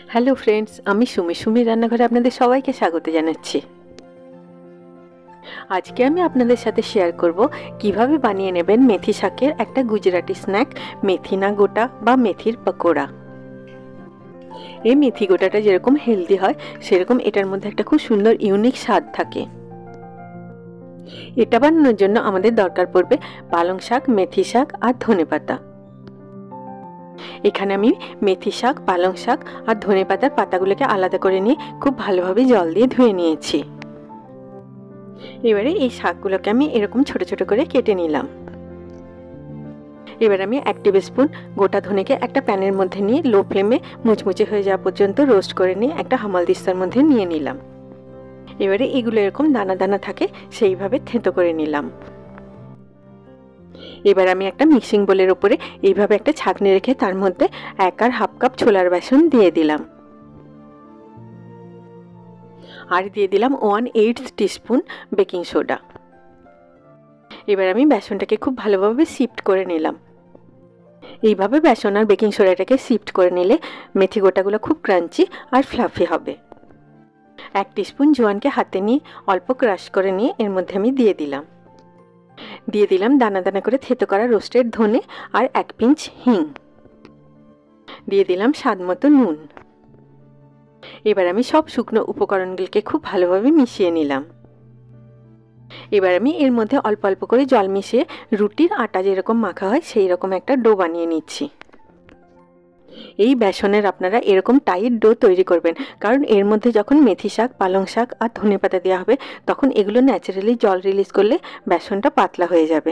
Hello friends, আমি সুমি রান্নাঘরে আপনাদের সবাইকে স্বাগত জানাচ্ছি। আজকে আমি আপনাদের সাথে শেয়ার করব কিভাবে বানিয়ে নেবেন মেথি শাকের একটা গুজরাটি স্ন্যাক, মেথি না গোটা বা মেথির পকোড়া। এই মেথি গোটাটা যেরকম হেলদি হয়, সেরকম এটার মধ্যে একটা খুব সুন্দর ইউনিক স্বাদ থাকে। এটা বানানোর জন্য আমাদের দরকার পড়বে পালং শাক, মেথি শাক আর ধনেপাতা। এখানে আমি মেথি শাক, পালং শাক আর ধনেপাতার পাতাগুলোকে আলাদা করে নিয়ে খুব ভালোভাবে জল দিয়ে ধুয়ে নিয়েছি। এবারে এই শাকগুলোকে আমি এরকম ছোট ছোট করে কেটে নিলাম। এবার আমি 1 টেবিল স্পুন গোটা ধনেকে একটা প্যানের মধ্যে নিয়ে লো ফ্লেমে মুচমুচে হয়ে যাওয়া পর্যন্ত রোস্ট করে নিয়ে একটা হামালদিস্তার মধ্যে নিয়ে নিলাম। এবারে এগুলো এরকম দানা দানা থাকে সেইভাবে থেঁতো করে নিলাম। এবার আমি একটা মিক্সিং বোলের উপরে এইভাবে একটা ছাঁকনি রেখে তার মধ্যে 1 আর হাফ কাপ ছোলার বেসন দিয়ে দিলাম। আর দিয়ে দিলাম 1/8 টিস্পুন বেকিং সোডা। এবার আমি বেসনটাকে খুব ভালোভাবে সিফট করে নিলাম। এইভাবে বেসন আর বেকিং সোডাটাকে সিফট করে নিলে মেথি গোটাগুলো খুব ক্রাঞ্চি আর ফ্লাফি হবে। 1 টিস্পুন জোয়ানকে হাতে নিয়ে অল্প ক্রাশ করে নিয়ে এর মধ্যে আমি দিয়ে দিলাম দানা দানা করে থেতো করা রোস্টেড ধনে আর 1 পিঞ্চ হিং। দিয়ে দিলাম স্বাদ মতো নুন। এবার আমি সব শুকনো উপকরণগুলোকে খুব ভালোভাবে মিশিয়ে নিলাম। এবার আমি এর মধ্যে অল্প অল্প করে জল মিশিয়ে রুটির আটা যেরকম মাখা হয় সেই রকম একটা ডো বানিয়ে নিচ্ছি। এই বেসনের আপনারা এরকম টাইট ডো তৈরি করবেন, কারণ এর মধ্যে যখন মেথি শাক, পালং শাক আর ধনেপাতা দেওয়া হবে তখন এগুলো ন্যাচারালি জল রিলিজ করলে বেসনটা পাতলা হয়ে যাবে।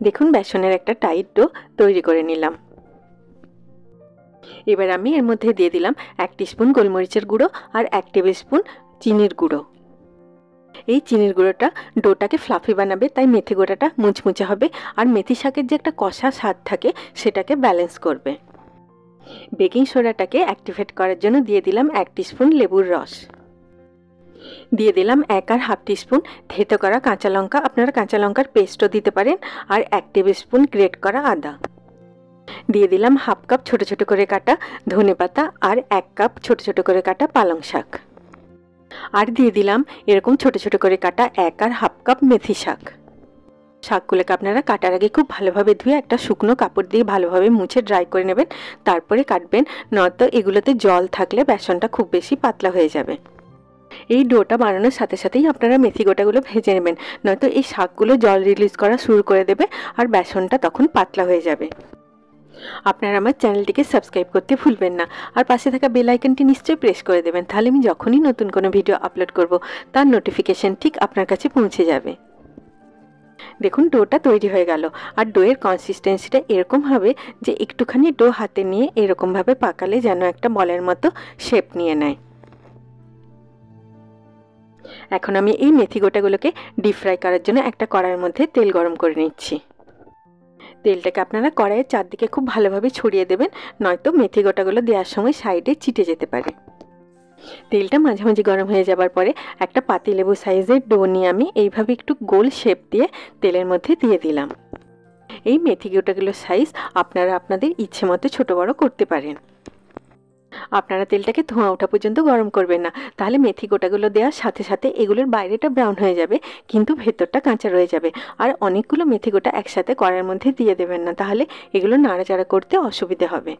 দেখুন, বেসনের একটা টাইট ডো তৈরি করে নিলাম। এবার আমি এর মধ্যে দিয়ে দিলাম 1 টিস্পুন গোলমরিচের গুঁড়ো আর 1 টেবিল স্পুন চিনির গুঁড়ো। এই চিনির গুঁড়োটা ডোটাকে ফ্লাফি বানাবে, তাই মেথি গোটাটা মুচমুচে হবে আর মেথি শাকের যে একটা কষা স্বাদ থাকে সেটাকে ব্যালেন্স করবে। বেকিং সোডাটাকে অ্যাক্টিভেট করার জন্য দিয়ে দিলাম 1 টিস্পুন লেবুর রস। দিয়ে দিলাম 1 আর হাফ টিস্পুন থেতো করা কাঁচা লঙ্কা, আপনারা কাঁচা লঙ্কার পেস্টও দিতে পারেন, আর 1 টেবিল স্পুন গ্রেট করা আদা। দিয়ে দিলাম হাফ কাপ ছোট ছোট করে কাটা ধনেপাতা আর 1 কাপ ছোট ছোট করে কাটা পালং শাক। আর দিয়ে দিলাম এরকম ছোট ছোট করে কাটা 1 আর হাফ কাপ মেথি শাক। শাকগুলোকে আপনারা কাটার আগে খুব ভালোভাবে ধুয়ে একটা শুকনো কাপড় দিয়ে ভালোভাবে মুছে ড্রাই করে নেবেন, তারপরে কাটবেন, নয়তো এগুলোতে জল থাকলে বেসনটা খুব বেশি পাতলা হয়ে যাবে। এই ডোটা বানানোর সাথে সাথেই আপনারা মেথি গোটাগুলো ভেজে নেবেন, নয়তো এই শাকগুলো জল রিলিজ করা শুরু করে দেবে আর বেসনটা তখন পাতলা হয়ে যাবে। আপনারা আমার চ্যানেলটিকে সাবস্ক্রাইব করতে ভুলবেন না, আর পাশে থাকা বেল আইকনটি নিশ্চয়ই প্রেস করে দেবেন, তাহলে আমি যখনই নতুন কোনো ভিডিও আপলোড করব তার নোটিফিকেশন ঠিক আপনার কাছে পৌঁছে যাবে। দেখুন, ডোটা তৈরি হয়ে গেল। আর ডোয়ের কনসিস্টেন্সিটা এরকম হবে যে একটুখানি ডো হাতে নিয়ে এরকমভাবে পাকালে যেন একটা বলের মতো শেপ নিয়ে নেয়। এখন আমি এই মেথি গোটাগুলোকে ডিপ ফ্রাই করার জন্য একটা কড়াইয়ের মধ্যে তেল গরম করে নিচ্ছি। তেলটাকে আপনারা কড়াইয়ের চারদিকে খুব ভালোভাবে ছড়িয়ে দেবেন, নয়তো মেথি গোটাগুলো দেওয়ার সময় সাইডে চিটে যেতে পারে। তেলটা মাঝামাঝি গরম হয়ে যাবার পরে একটা পাতিলেবু সাইজের ডো নিয়ে আমি এইভাবে একটু গোল শেপ দিয়ে তেলের মধ্যে দিয়ে দিলাম। এই মেথি গোটাগুলোর সাইজ আপনারা আপনাদের ইচ্ছে মতো ছোটো বড়ো করতে পারেন। আপনারা তেলটাকে ধোঁয়া ওঠা পর্যন্ত গরম করবেন না, তাহলে মেথি গোটাগুলো দেওয়ার সাথে সাথে এগুলোর বাইরেটা ব্রাউন হয়ে যাবে কিন্তু ভেতরটা কাঁচা রয়ে যাবে। আর অনেকগুলো মেথি গোটা একসাথে কড়াইয়ের মধ্যে দিয়ে দেবেন না, তাহলে এগুলো নাড়াচাড়া করতে অসুবিধে হবে।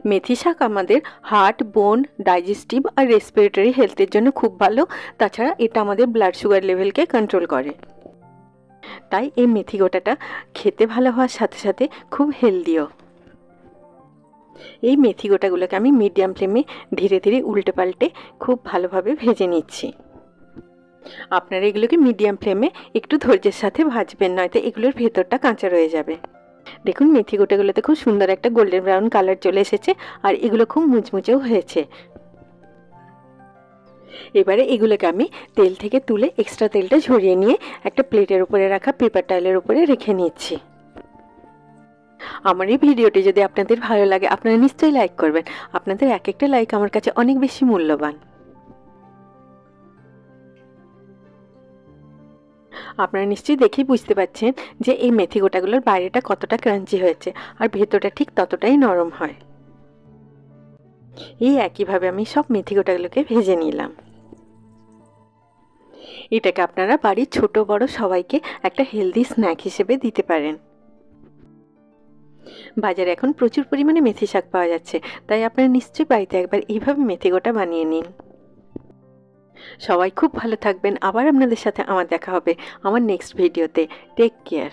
মেথি শাক আমাদের হার্ট, বোন, ডাইজেস্টিভ আর রেসপিরেটরি হেলথের জন্য খুব ভালো। তাছাড়া এটা আমাদের ব্লাড সুগার লেভেলকে কন্ট্রোল করে। তাই এই মেথি গোটাটা খেতে ভালো হওয়ার সাথে সাথে খুব হেলদিও। এই মেথি গোটাগুলোকে আমি মিডিয়াম ফ্লেমে ধীরে ধীরে উল্টে পাল্টে খুব ভালোভাবে ভেজে নিচ্ছি। আপনারা এগুলোকে মিডিয়াম ফ্লেমে একটু ধৈর্যের সাথে ভাজবেন, নয়তো এগুলোর ভেতরটা কাঁচা রয়ে যাবে। দেখুন, মেথি গোটাগুলোতে খুব সুন্দর একটা গোল্ডেন ব্রাউন কালার চলে এসেছে আর এগুলো খুব মুচমুচেও হয়েছে। এবারে এগুলোকে আমি তেল থেকে তুলে এক্সট্রা তেলটা ঝরিয়ে নিয়ে একটা প্লেটের উপরে রাখা পেপার টাইলের উপরে রেখে নিচ্ছি। আমার এই ভিডিওটি যদি আপনাদের ভালো লাগে আপনারা নিশ্চয়ই লাইক করবেন। আপনাদের এক একটা লাইক আমার কাছে অনেক বেশি মূল্যবান। আপনারা নিশ্চয়ই দেখেই বুঝতে পারছেন যে এই মেথি গোটাগুলোর বাইরেটা কতটা ক্রাঞ্চি হয়েছে আর ভেতরটা ঠিক ততটাই নরম হয়। এই একইভাবে আমি সব মেথি গোটাগুলোকে ভেজে নিলাম। এটাকে আপনারা বাড়ির ছোট বড় সবাইকে একটা হেলদি স্ন্যাক হিসেবে দিতে পারেন। বাজারে এখন প্রচুর পরিমাণে মেথি শাক পাওয়া যাচ্ছে, তাই আপনারা নিশ্চয়ই বাড়িতে একবার এইভাবে মেথি গোটা বানিয়ে নিন। সবাই খুব ভালো থাকবেন। আবার আপনাদের সাথে আমার দেখা হবে আমার নেক্সট ভিডিওতে। Take care.